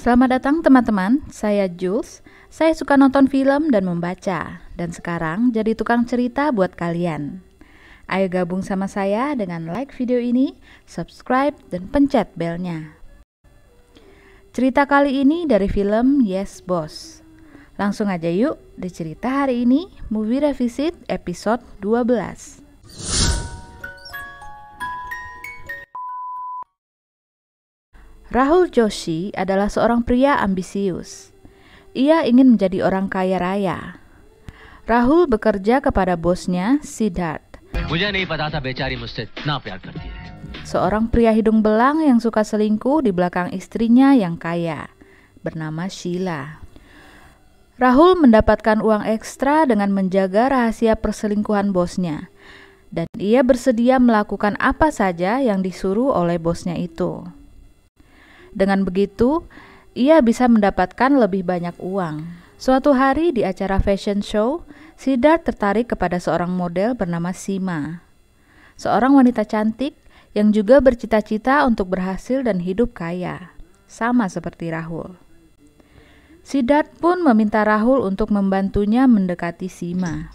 Selamat datang teman-teman, saya Jules. Saya suka nonton film dan membaca, dan sekarang jadi tukang cerita buat kalian. Ayo gabung sama saya dengan like video ini, subscribe, dan pencet belnya. Cerita kali ini dari film Yes Boss. Langsung aja yuk, di cerita hari ini, Movie Revisit episode 12. Rahul Joshi adalah seorang pria ambisius. Ia ingin menjadi orang kaya raya. Rahul bekerja kepada bosnya, Siddharth. Seorang pria hidung belang yang suka selingkuh di belakang istrinya yang kaya, bernama Sheila. Rahul mendapatkan uang ekstra dengan menjaga rahasia perselingkuhan bosnya, dan ia bersedia melakukan apa saja yang disuruh oleh bosnya itu. Dengan begitu, ia bisa mendapatkan lebih banyak uang. Suatu hari di acara fashion show, Siddharth tertarik kepada seorang model bernama Seema. Seorang wanita cantik yang juga bercita-cita untuk berhasil dan hidup kaya, sama seperti Rahul. Siddharth pun meminta Rahul untuk membantunya mendekati Seema.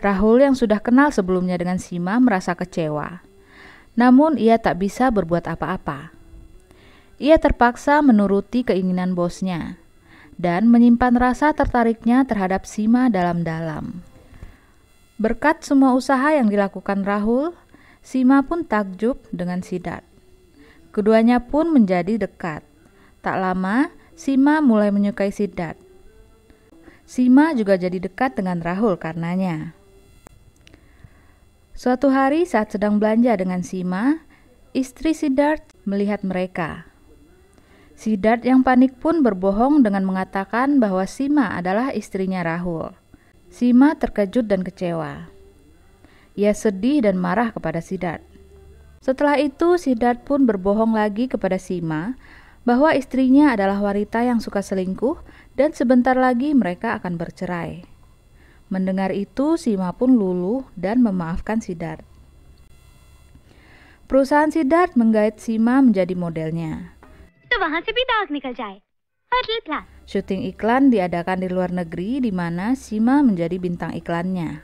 Rahul yang sudah kenal sebelumnya dengan Seema merasa kecewa. Namun ia tak bisa berbuat apa-apa. Ia terpaksa menuruti keinginan bosnya dan menyimpan rasa tertariknya terhadap Seema dalam-dalam. Berkat semua usaha yang dilakukan Rahul, Seema pun takjub dengan Siddharth. Keduanya pun menjadi dekat. Tak lama, Seema mulai menyukai Siddharth. Seema juga jadi dekat dengan Rahul karenanya. Suatu hari saat sedang belanja dengan Seema, istri Siddharth melihat mereka. Siddharth yang panik pun berbohong dengan mengatakan bahwa Seema adalah istrinya Rahul. Seema terkejut dan kecewa. Ia sedih dan marah kepada Siddharth. Setelah itu Siddharth pun berbohong lagi kepada Seema bahwa istrinya adalah wanita yang suka selingkuh dan sebentar lagi mereka akan bercerai. Mendengar itu, Seema pun luluh dan memaafkan Siddharth. Perusahaan Siddharth menggait Seema menjadi modelnya. Syuting iklan diadakan di luar negeri di mana Seema menjadi bintang iklannya.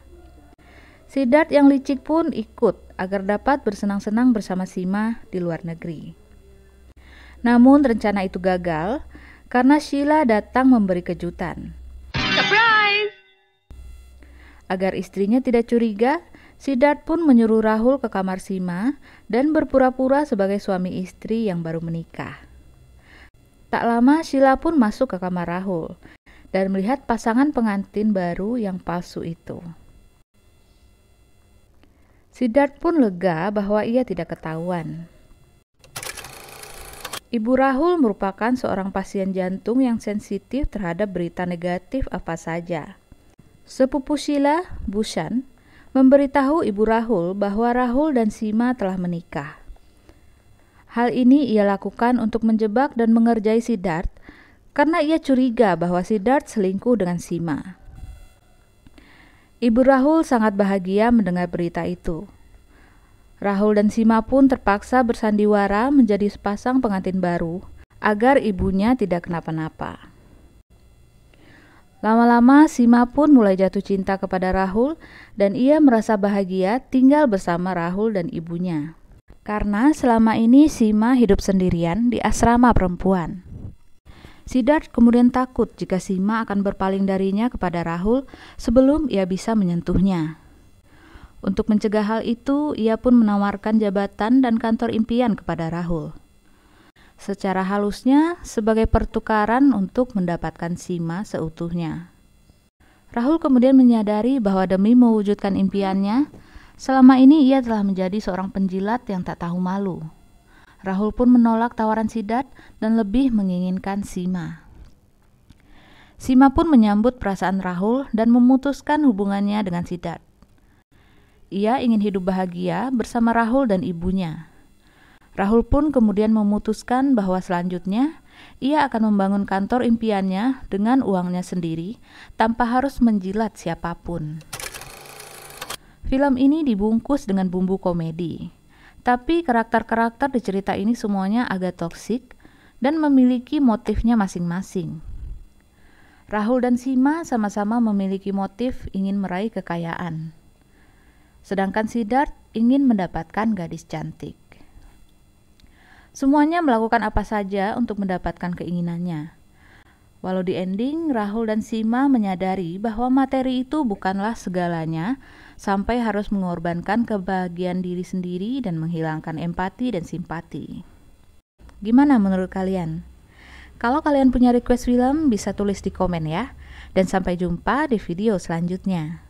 Siddharth yang licik pun ikut agar dapat bersenang-senang bersama Seema di luar negeri. Namun rencana itu gagal karena Sheila datang memberi kejutan. Agar istrinya tidak curiga, Siddharth pun menyuruh Rahul ke kamar Seema dan berpura-pura sebagai suami istri yang baru menikah. Tak lama Sheila pun masuk ke kamar Rahul dan melihat pasangan pengantin baru yang palsu itu. Siddharth pun lega bahwa ia tidak ketahuan. Ibu Rahul merupakan seorang pasien jantung yang sensitif terhadap berita negatif apa saja. Sepupu Sheila, Bhushan, memberitahu ibu Rahul bahwa Rahul dan Seema telah menikah. Hal ini ia lakukan untuk menjebak dan mengerjai Siddharth karena ia curiga bahwa Siddharth selingkuh dengan Seema. Ibu Rahul sangat bahagia mendengar berita itu. Rahul dan Seema pun terpaksa bersandiwara menjadi sepasang pengantin baru agar ibunya tidak kenapa-napa. Lama-lama Seema pun mulai jatuh cinta kepada Rahul dan ia merasa bahagia tinggal bersama Rahul dan ibunya. Karena selama ini Seema hidup sendirian di asrama perempuan. Siddharth kemudian takut jika Seema akan berpaling darinya kepada Rahul sebelum ia bisa menyentuhnya. Untuk mencegah hal itu, ia pun menawarkan jabatan dan kantor impian kepada Rahul. Secara halusnya sebagai pertukaran untuk mendapatkan Seema seutuhnya. Rahul kemudian menyadari bahwa demi mewujudkan impiannya, selama ini ia telah menjadi seorang penjilat yang tak tahu malu. Rahul pun menolak tawaran Siddharth dan lebih menginginkan Seema. Seema pun menyambut perasaan Rahul dan memutuskan hubungannya dengan Siddharth. Ia ingin hidup bahagia bersama Rahul dan ibunya. Rahul pun kemudian memutuskan bahwa selanjutnya ia akan membangun kantor impiannya dengan uangnya sendiri tanpa harus menjilat siapapun. Film ini dibungkus dengan bumbu komedi. Tapi karakter-karakter di cerita ini semuanya agak toksik dan memiliki motifnya masing-masing. Rahul dan Sima sama-sama memiliki motif ingin meraih kekayaan. Sedangkan Siddharth ingin mendapatkan gadis cantik. Semuanya melakukan apa saja untuk mendapatkan keinginannya. Walau di ending, Rahul dan Sima menyadari bahwa materi itu bukanlah segalanya sampai harus mengorbankan kebahagiaan diri sendiri dan menghilangkan empati dan simpati. Gimana menurut kalian? Kalau kalian punya request film, bisa tulis di komen ya. Dan sampai jumpa di video selanjutnya.